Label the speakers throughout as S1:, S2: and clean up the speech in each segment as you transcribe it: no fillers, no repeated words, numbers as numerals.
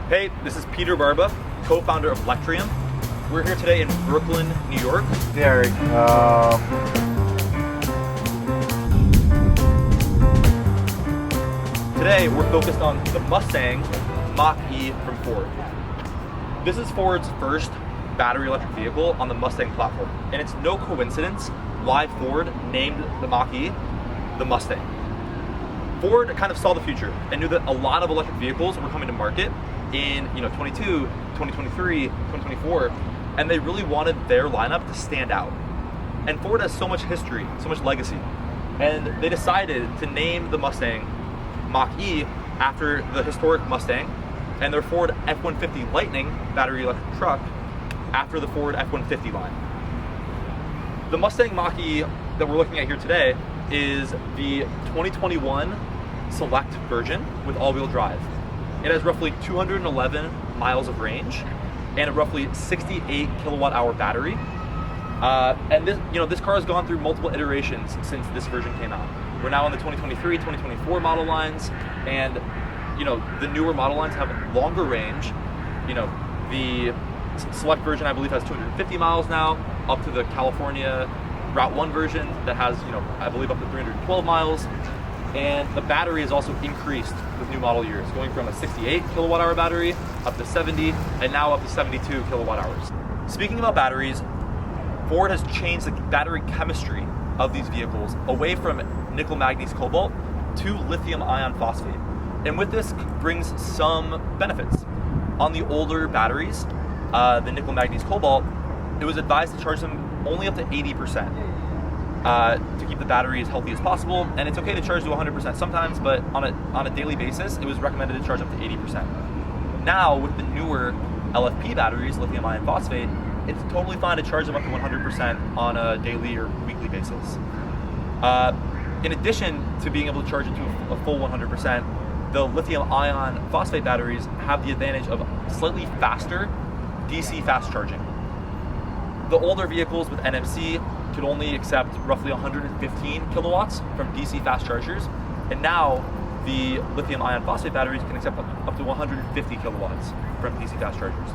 S1: Hey, this is Peter Barba, co-founder of Lectrium. We're here today in Brooklyn, New York.
S2: Derek,
S1: Today, we're focused on the Mustang Mach-E from Ford. This is Ford's first battery electric vehicle on the Mustang platform, and it's no coincidence why Ford named the Mach-E the Mustang. Ford kind of saw the future and knew that a lot of electric vehicles were coming to market in 22, 2023, 2024, and they really wanted their lineup to stand out. And Ford has so much history, so much legacy, and they decided to name the Mustang Mach-E after the historic Mustang, and their Ford F-150 Lightning battery electric truck after the Ford F-150 line. The Mustang Mach-E that we're looking at here today is the 2021 Select version with all-wheel drive. It has roughly 211 miles of range and a roughly 68 kilowatt-hour battery. And this car has gone through multiple iterations since this version came out. We're now on the 2023, 2024 model lines, and the newer model lines have longer range. The Select version, I believe, has 250 miles now, up to the California Route 1 version that has, I believe, up to 312 miles. And the battery is also increased with new model years, going from a 68 kilowatt hour battery up to 70, and now up to 72 kilowatt hours. Speaking about batteries, Ford has changed the battery chemistry of these vehicles away from nickel manganese cobalt to lithium ion phosphate. And with this brings some benefits. On the older batteries, the nickel manganese cobalt, it was advised to charge them only up to 80%. To keep the battery as healthy as possible, and it's okay to charge to 100% sometimes, but on a daily basis, it was recommended to charge up to 80%. Now, with the newer LFP batteries, lithium ion phosphate, it's totally fine to charge them up to 100% on a daily or weekly basis. In addition to being able to charge it to a full 100%, the lithium ion phosphate batteries have the advantage of slightly faster DC fast charging. The older vehicles with NMC could only accept roughly 115 kilowatts from DC fast chargers, and now the lithium ion phosphate batteries can accept up to 150 kilowatts from DC fast chargers.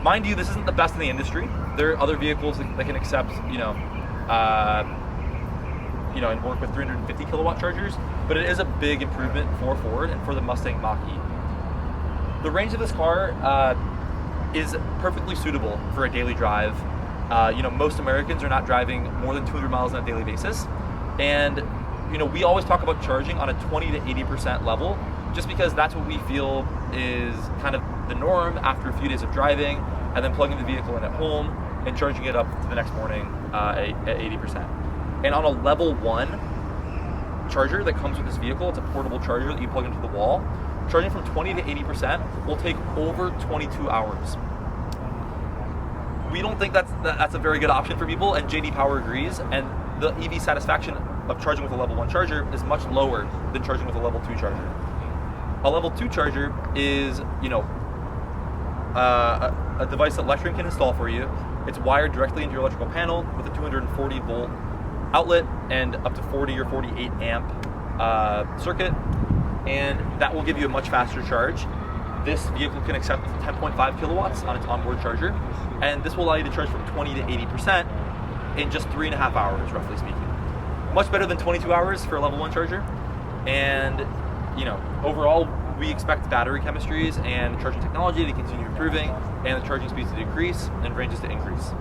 S1: Mind you, this isn't the best in the industry. There are other vehicles that can accept, and work with 350 kilowatt chargers, but it is a big improvement for Ford and for the Mustang Mach-E. The range of this car is perfectly suitable for a daily drive. Most Americans are not driving more than 200 miles on a daily basis. And, we always talk about charging on a 20 to 80% level, just because that's what we feel is kind of the norm after a few days of driving, and then plugging the vehicle in at home and charging it up to the next morning at 80%. And on a level 1 charger that comes with this vehicle, it's a portable charger that you plug into the wall, charging from 20 to 80% will take over 22 hours. We don't think that's a very good option for people, and JD Power agrees, and the EV satisfaction of charging with a level 1 charger is much lower than charging with a level 2 charger. A level 2 charger is, a device that Lectrium can install for you. It's wired directly into your electrical panel with a 240 volt outlet and up to 40 or 48 amp circuit, and that will give you a much faster charge. This vehicle can accept 10.5 kilowatts on its onboard charger, and this will allow you to charge from 20 to 80% in just 3.5 hours, roughly speaking. Much better than 22 hours for a level 1 charger. And, overall, we expect battery chemistries and charging technology to continue improving, and the charging speeds to decrease and ranges to increase.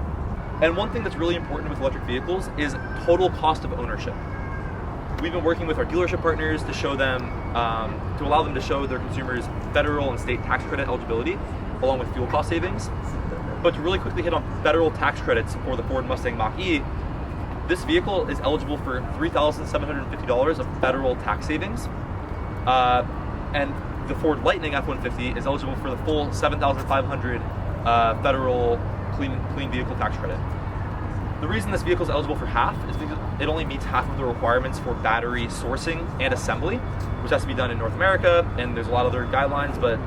S1: And one thing that's really important with electric vehicles is total cost of ownership. We've been working with our dealership partners to show them, to allow them to show their consumers federal and state tax credit eligibility, along with fuel cost savings. But to really quickly hit on federal tax credits for the Ford Mustang Mach-E, this vehicle is eligible for $3,750 of federal tax savings, and the Ford Lightning F-150 is eligible for the full $7,500 federal clean vehicle tax credit. The reason this vehicle is eligible for half is because it only meets half of the requirements for battery sourcing and assembly, which has to be done in North America, and there's a lot of other guidelines, but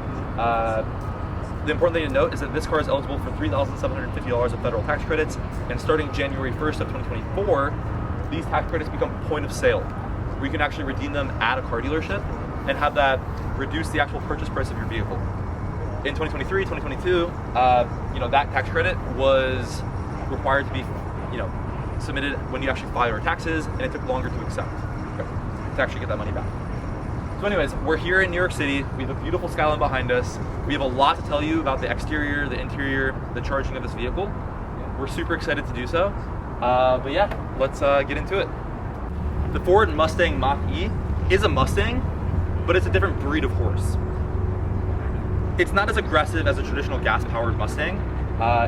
S1: the important thing to note is that this car is eligible for $3,750 of federal tax credits, and starting January 1st of 2024, these tax credits become point of sale, where you can actually redeem them at a car dealership and have that reduce the actual purchase price of your vehicle. in 2023, 2022, you know, that tax credit was required to be, you know, submitted when you actually file your taxes, and it took longer to accept, to actually get that money back. So anyways, we're here in New York City. We have a beautiful skyline behind us. We have a lot to tell you about the exterior, the interior, the charging of this vehicle. We're super excited to do so. But yeah, let's get into it. The Ford Mustang Mach-E is a Mustang, but it's a different breed of horse. It's not as aggressive as a traditional gas-powered Mustang.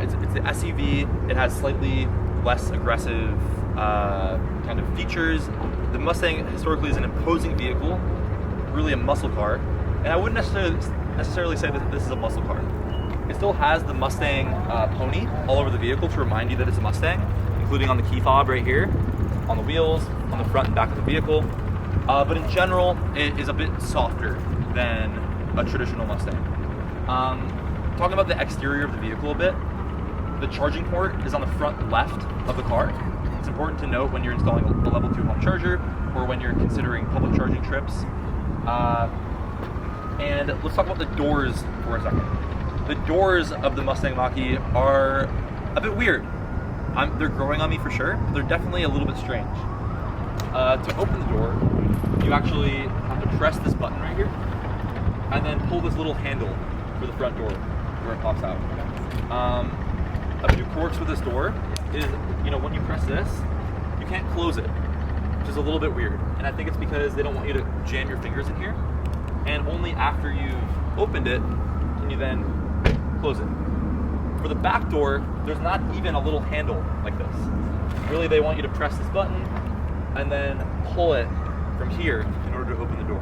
S1: It's the SUV. It has slightly less aggressive kind of features. The Mustang historically is an imposing vehicle, really a muscle car, and I wouldn't necessarily say that this is a muscle car. It still has the Mustang pony all over the vehicle to remind you that it's a Mustang, including on the key fob right here, on the wheels, on the front and back of the vehicle. But in general, it is a bit softer than a traditional Mustang. Talking about the exterior of the vehicle a bit, the charging port is on the front left of the car. It's important to note when you're installing a level 2 home charger or when you're considering public charging trips. And let's talk about the doors for a second. The doors of the Mustang Mach-E are a bit weird. They're growing on me for sure, but they're definitely a little bit strange. To open the door, you actually have to press this button right here and then pull this little handle for the front door where it pops out. A few quirks with this door is, you know, when you press this, you can't close it, which is a little bit weird. And I think it's because they don't want you to jam your fingers in here. And only after you've opened it can you then close it. For the back door, there's not even a little handle like this. Really, they want you to press this button and then pull it from here in order to open the door.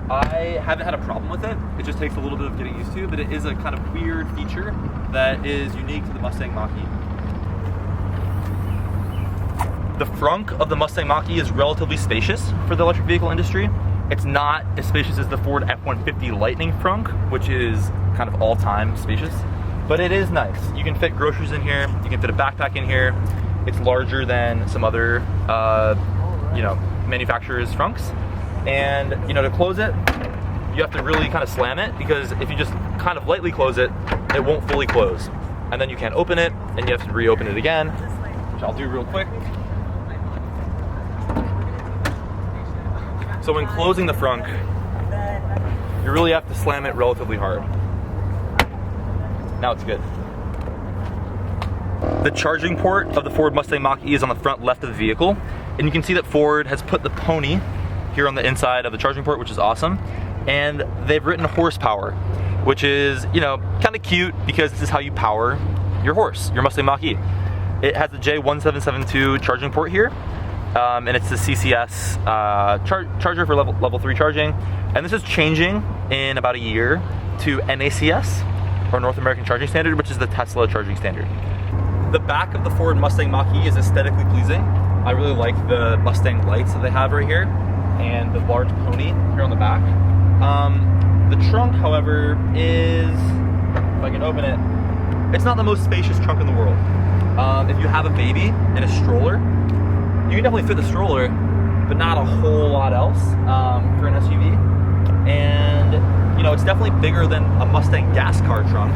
S1: I haven't had a problem with it. It just takes a little bit of getting used to, but it is a kind of weird feature that is unique to the Mustang Mach-E. The frunk of the Mustang Mach-E is relatively spacious for the electric vehicle industry. It's not as spacious as the Ford F-150 Lightning frunk, which is kind of all-time spacious, but it is nice. You can fit groceries in here, you can fit a backpack in here. It's larger than some other, you know, manufacturers' frunks. And, you know, to close it, you have to really kind of slam it, because if you just kind of lightly close it, it won't fully close. And then you can't open it, and you have to reopen it again, which I'll do real quick. So when closing the frunk, you really have to slam it relatively hard. Now it's good. The charging port of the Ford Mustang Mach-E is on the front left of the vehicle, and you can see that Ford has put the pony here on the inside of the charging port, which is awesome. And they've written horsepower, which is, you know, kind of cute, because this is how you power your horse, your Mustang Mach-E. It has the J1772 charging port here, and it's the CCS charger for level 3 charging. And this is changing in about a year to NACS, or North American Charging Standard, which is the Tesla charging standard. The back of the Ford Mustang Mach-E is aesthetically pleasing. I really like the Mustang lights that they have right here, and the large pony here on the back. The trunk, however, is, if I can open it, it's not the most spacious trunk in the world. If you have a baby in a stroller, you can definitely fit the stroller, but not a whole lot else for an SUV. And, you know, it's definitely bigger than a Mustang gas car trunk.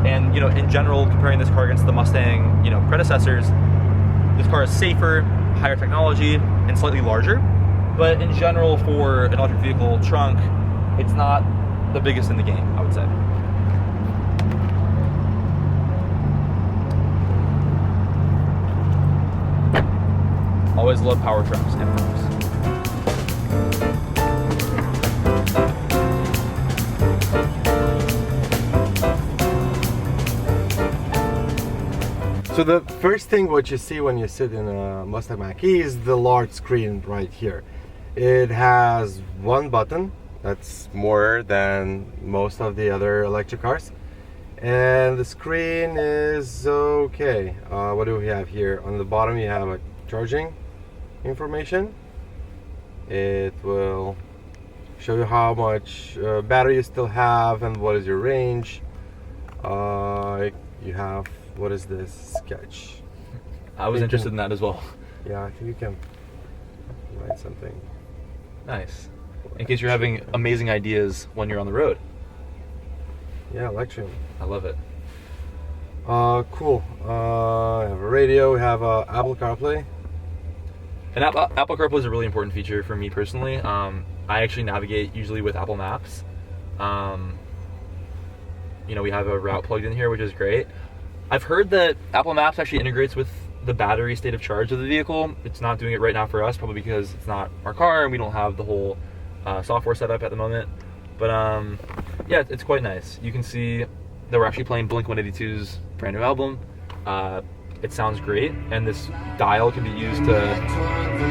S1: And, you know, in general, comparing this car against the Mustang, you know, predecessors, this car is safer, higher technology, and slightly larger. But in general, for an electric vehicle trunk, it's not the biggest in the game, I would say. Always love power trunks and trunks.
S2: So the first thing what you see when you sit in a Mustang Mach-E is the large screen right here. It has one button that's more than most of the other electric cars, and the screen is okay. What do we have here? On the bottom you have a charging information. It will show you how much battery you still have and what is your range. You have, what is this? Sketch.
S1: I was interested in that as well.
S2: Yeah, I think you can write something.
S1: Nice. In case you're having amazing ideas when you're on the road.
S2: Yeah, Lectrium.
S1: I love it.
S2: Cool. We have a radio. We have Apple CarPlay.
S1: And Apple CarPlay is a really important feature for me personally. I actually navigate usually with Apple Maps. You know, we have a route plugged in here, which is great. I've heard that Apple Maps actually integrates with the battery state of charge of the vehicle. It's not doing it right now for us, probably because it's not our car and we don't have the whole software set up at the moment. But yeah, it's quite nice. You can see that we're actually playing Blink-182's brand new album. It sounds great, and this dial can be used to,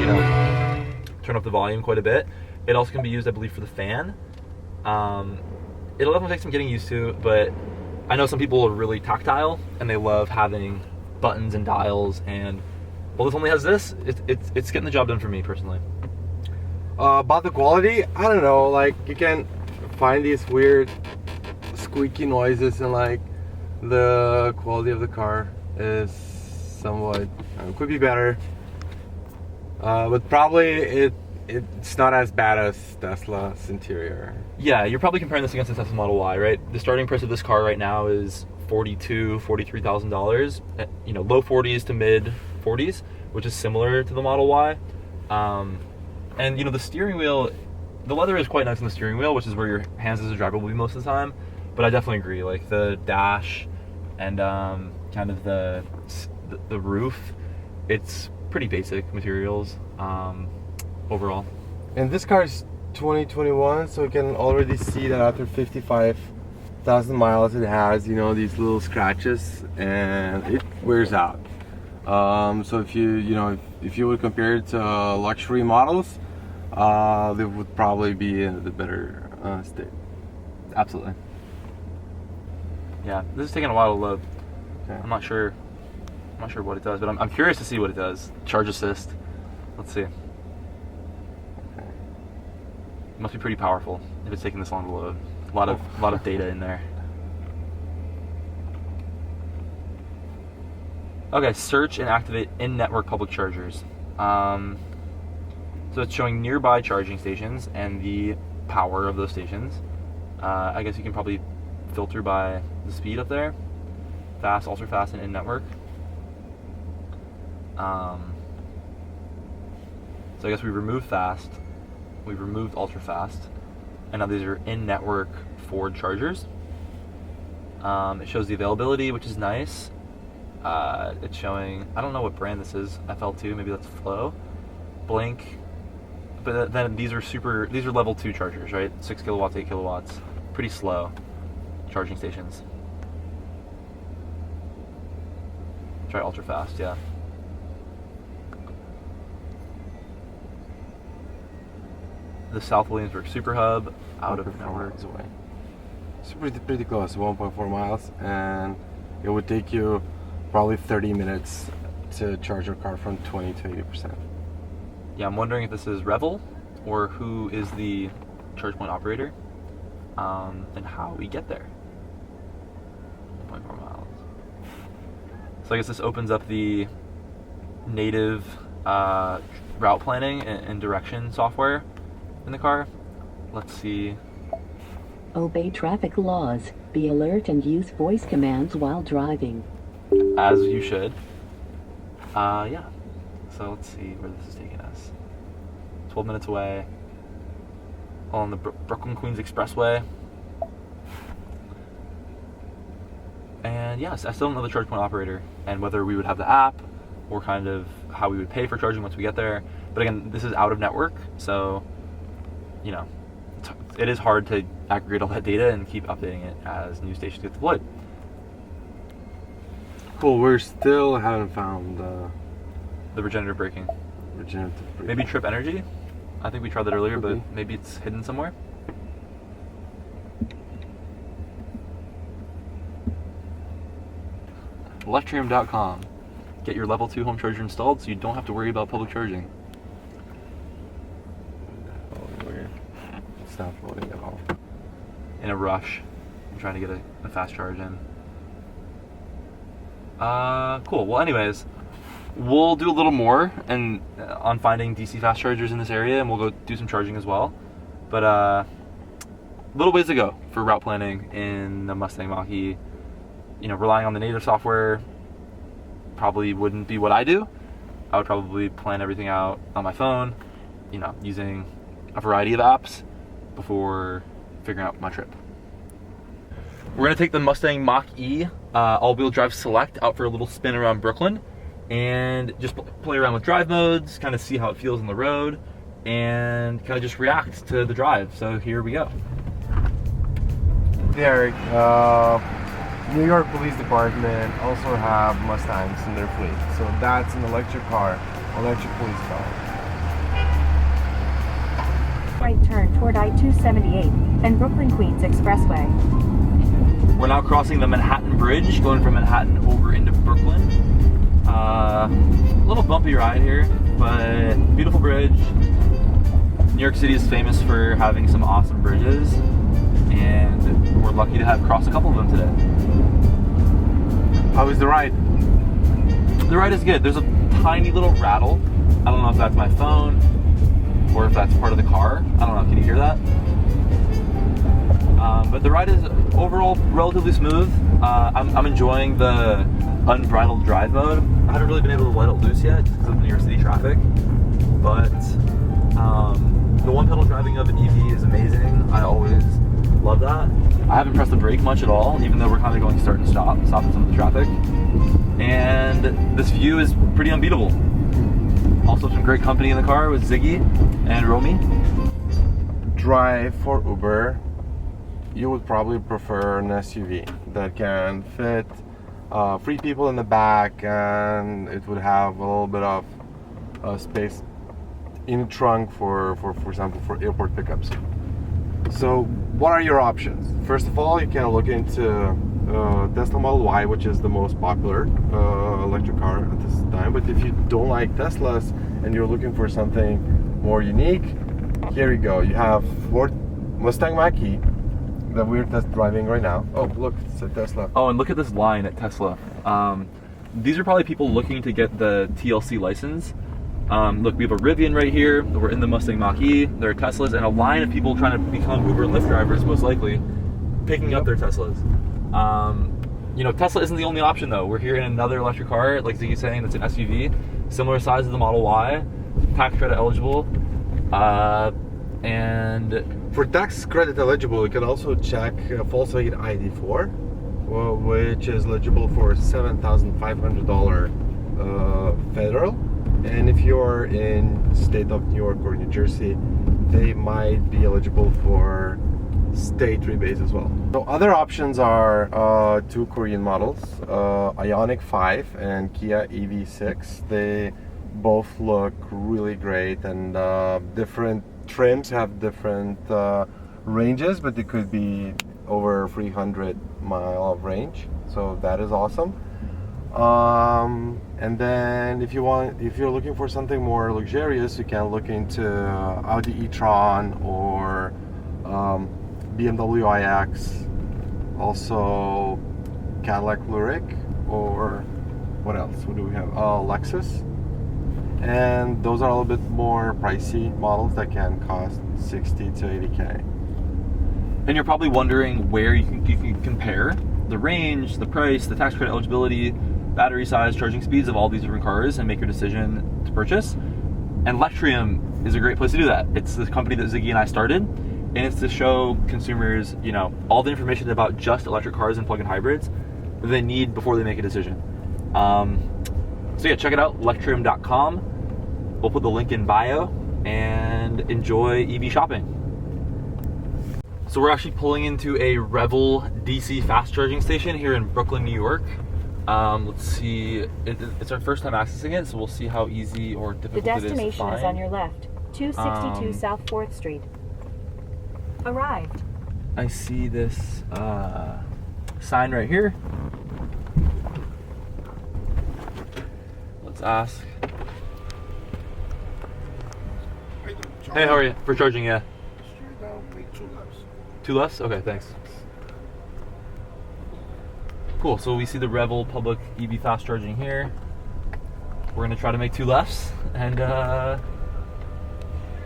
S1: you know, turn up the volume quite a bit. It also can be used, I believe, for the fan. It'll definitely take some getting used to, but I know some people are really tactile and they love having buttons and dials, and well, this only has this. It's getting the job done for me personally.
S2: About the quality, I don't know, like you can find these weird squeaky noises, and like the quality of the car is somewhat could be better, but probably it's not as bad as Tesla's interior.
S1: Yeah, you're probably comparing this against the Tesla Model Y, right? The starting price of this car right now is $43,000. You know, low 40s to mid 40s, which is similar to the Model Y. And you know, the steering wheel, the leather is quite nice on the steering wheel, which is where your hands as a driver will be most of the time. But I definitely agree, like the dash and kind of the roof, it's pretty basic materials overall.
S2: And this car is 2021, so you can already see that after 55,000 miles it has, you know, these little scratches, and it wears out. So if you would compare it to luxury models, they would probably be in the better state.
S1: Absolutely. Yeah, this is taking a while to load.
S2: Okay.
S1: I'm not sure what it does, but I'm curious to see what it does. Charge assist. Let's see. It must be pretty powerful if it's taking this long to load. A lot of data in there. Okay, search and activate in-network public chargers. So it's showing nearby charging stations and the power of those stations. I guess you can probably filter by the speed up there. Fast, ultra fast, and in-network. So I guess we removed fast. We've removed ultra fast, and now these are in-network Ford chargers. It shows the availability, which is nice. It's showing, I don't know what brand this is, FL2, maybe that's Flow, Blink, but then these are level 2 chargers, right? 6 kilowatts, 8 kilowatts, pretty slow charging stations. Try ultra fast, yeah. The South Williamsburg Super Hub, out of network.
S2: Away. It's pretty close, 1.4 miles, and it would take you probably 30 minutes to charge your car from 20 to 80%.
S1: Yeah, I'm wondering if this is Revel or who is the charge point operator, and how we get there. 1.4 miles. So I guess this opens up the native route planning and direction software in the car. Let's see.
S3: Obey traffic laws. Be alert and use voice commands while driving.
S1: As you should. Yeah. So let's see where this is taking us. 12 minutes away. On the Brooklyn Queens Expressway. And yes, I still don't know the charge point operator and whether we would have the app or kind of how we would pay for charging once we get there. But again, this is out of network, so you know, it is hard to aggregate all that data and keep updating it as new stations get deployed.
S2: Cool, we still haven't found
S1: the regenerative braking. Maybe Trip Energy? I think we tried that earlier, but maybe it's hidden somewhere. Lectrium.com. Get your level 2 home charger installed so you don't have to worry about public charging.
S2: It's not loading at all.
S1: In a rush. I'm trying to get a fast charge in. Cool. Well, anyways, we'll do a little more and on finding DC fast chargers in this area, and we'll go do some charging as well. But little ways to go for route planning in the Mustang Mach-E. You know, relying on the native software probably wouldn't be what I do. I would probably plan everything out on my phone, you know, using a variety of apps before figuring out my trip. We're gonna take the Mustang Mach-E all-wheel drive select out for a little spin around Brooklyn and just play around with drive modes, kind of see how it feels on the road, and kind of just react to the drive. So here we go.
S2: Derek, New York Police Department also have Mustangs in their fleet. So that's an electric car, electric police car.
S4: Right turn toward I-278 and Brooklyn Queens Expressway.
S1: We're now crossing the Manhattan Bridge, going from Manhattan over into Brooklyn. A little bumpy ride here, but beautiful bridge. New York City is famous for having some awesome bridges, and we're lucky to have crossed a couple of them today.
S2: How was the ride?
S1: The ride is good. There's a tiny little rattle. I don't know if that's my phone or if that's part of the car. I don't know. Can you hear that? But the ride is overall relatively smooth. I'm enjoying the unbridled drive mode. I haven't really been able to let it loose yet because of New York City traffic. But the one pedal driving of an EV is amazing. I always love that. I haven't pressed the brake much at all, even though we're kind of going start and stop, stopping some of the traffic. And this view is pretty unbeatable. Also some great company in the car with Ziggy and Romy.
S2: Drive for Uber, you would probably prefer an SUV that can fit 3 people in the back, and it would have a little bit of space in the trunk for example, for airport pickups. So what are your options? First of all, you can look into Tesla Model Y, which is the most popular electric car at this time. But if you don't like Teslas and you're looking for something more unique, here you go. You have Ford Mustang Mach-E that we're test driving right now. Oh, look, it's a Tesla.
S1: Oh, and look at this line at Tesla. These are probably people looking to get the TLC license. Look, we have a Rivian right here. We're in the Mustang Mach-E. There are Teslas and a line of people trying to become Uber and Lyft drivers, most likely, picking up their Teslas. You know, Tesla isn't the only option though. We're here in another electric car, like Ziggy's saying, that's an SUV, similar size to the Model Y, tax credit eligible, and
S2: for tax credit eligible, you can also check Volkswagen ID4, which is eligible for $7,500 federal. And if you're in state of New York or New Jersey, they might be eligible for state rebates as well. So other options are 2 Korean models, Ioniq 5 and Kia EV6. They both look really great, and different trims have different ranges, but they could be over 300 mile of range, so that is awesome. And then if you're looking for something more luxurious, you can look into Audi e-tron or BMW iX, also Cadillac Lyriq, or what else? What do we have? Lexus. And those are a little bit more pricey models that can cost 60 to 80K.
S1: And you're probably wondering where you can compare the range, the price, the tax credit eligibility, battery size, charging speeds of all these different cars and make your decision to purchase. And Lectrium is a great place to do that. It's the company that Ziggy and I started, and it's to show consumers, you know, all the information about just electric cars and plug-in hybrids that they need before they make a decision. So yeah, check it out, lectrium.com. We'll put the link in bio, and enjoy EV shopping. So we're actually pulling into a Revel DC fast charging station here in Brooklyn, New York. Let's see, it's our first time accessing it, so we'll see how easy or difficult it is to find.
S4: The destination is on your left, 262 South 4th Street. Arrived.
S1: I see this sign right here. Let's ask. Hey, how are you? For charging, yeah.
S5: Straight down, make 2 laps.
S1: 2 lefts? Okay, thanks. Cool, so we see the Revel public EV fast charging here. We're gonna try to make 2 lefts and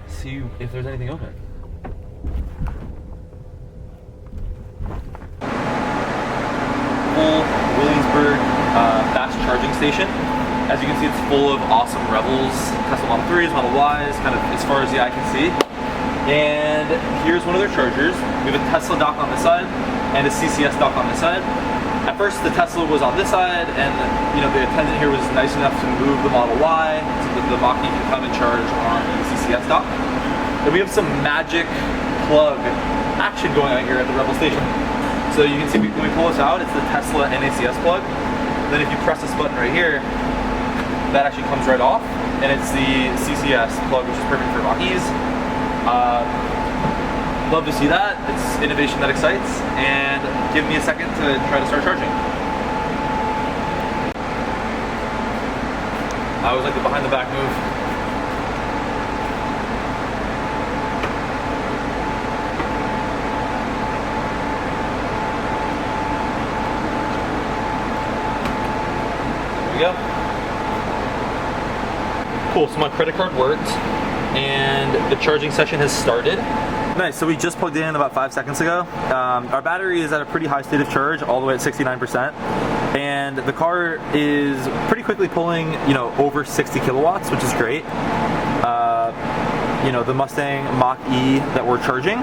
S1: see if there's anything open. beautiful Williamsburg fast charging station. As you can see, it's full of awesome Rebels, Tesla Model 3s, Model Ys, kind of as far as the eye can see. And here's one of their chargers. We have a Tesla dock on this side and a CCS dock on this side. At first, the Tesla was on this side, and the attendant here was nice enough to move the Model Y so that the Mach-E can come and charge on the CCS dock. And we have some magic plug action going on here at the Rebel station. So you can see when we pull this out, it's the Tesla NACS plug. Then if you press this button right here, that actually comes right off, and it's the CCS plug, which is perfect for Mach-E's. Love to see that. It's innovation that excites, and give me a second to try to start charging. I always like the behind the back move. There we go. Cool, so my credit card worked, and the charging session has started. Nice, so we just plugged in about 5 seconds ago. Our battery is at a pretty high state of charge, all the way at 69%. And the car is pretty quickly pulling, over 60 kilowatts, which is great. The Mustang Mach-E that we're charging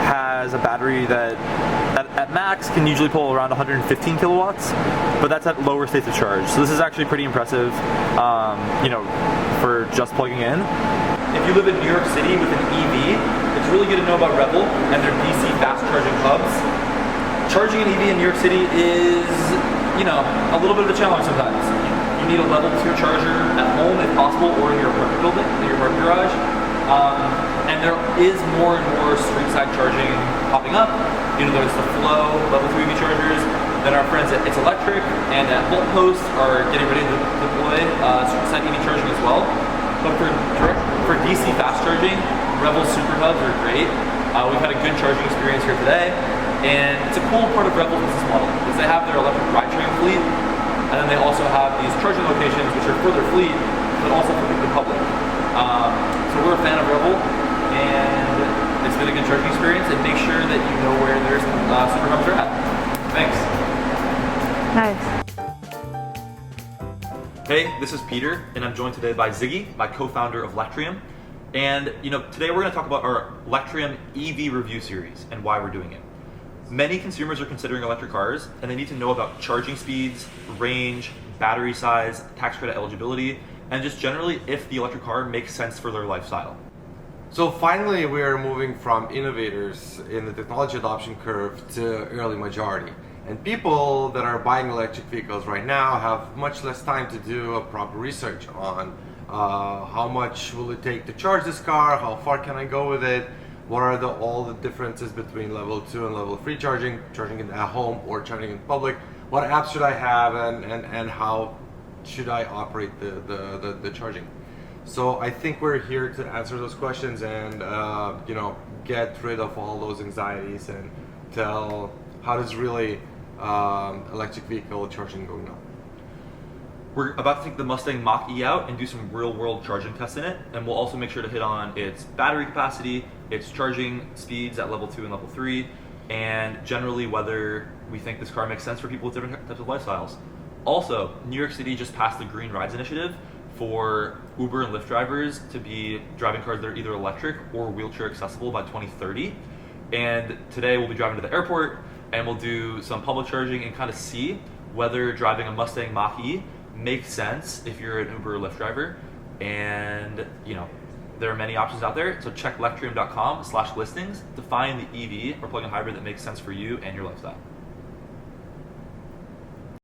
S1: has a battery that at max can usually pull around 115 kilowatts, but that's at lower states of charge. So this is actually pretty impressive, for just plugging in. If you live in New York City with an EV, it's really good to know about Rebel and their DC fast charging hubs. Charging an EV in New York City is, a little bit of a challenge sometimes. You need a level 2 charger at home if possible, or in your apartment building, in your apartment garage. And there is more and more street side charging popping up. There's the Flow level 3 EV chargers. Then our friends at It's Electric and at Bolt Post are getting ready to deploy street side EV charging as well. But for DC fast charging, Rebel Super Hubs are great. We've had a good charging experience here today, and it's a cool part of Rebel's business model because they have their electric ride-sharing fleet, and then they also have these charging locations which are for their fleet, but also for the public. So we're a fan of Rebel, and it's been a good charging experience. And make sure that you know where their Super Hubs are at. Thanks.
S4: Nice.
S1: Hey, this is Peter, and I'm joined today by Ziggy, my co-founder of Lectrium. And today we're going to talk about our Lectrium EV review series and why we're doing it. Many consumers are considering electric cars, and they need to know about charging speeds, range, battery size, tax credit eligibility, and just generally if the electric car makes sense for their lifestyle.
S2: So finally, we are moving from innovators in the technology adoption curve to early majority. And people that are buying electric vehicles right now have much less time to do a proper research on how much will it take to charge this car, how far can I go with it, what are all the differences between level 2 and level 3 charging it at home or charging in public, what apps should I have, and how should I operate the charging. So I think we're here to answer those questions and get rid of all those anxieties and tell how does really electric vehicle charging going on.
S1: We're about to take the Mustang Mach-E out and do some real-world charging tests in it, and we'll also make sure to hit on its battery capacity, its charging speeds at level 2 and level 3, and generally whether we think this car makes sense for people with different types of lifestyles. Also, New York City just passed the Green Rides initiative for Uber and Lyft drivers to be driving cars that are either electric or wheelchair accessible by 2030. And today we'll be driving to the airport and we'll do some public charging and kind of see whether driving a Mustang Mach-E makes sense if you're an Uber or Lyft driver. And there are many options out there, so check lectrium.com/listings to find the EV or plug-in hybrid that makes sense for you and your lifestyle.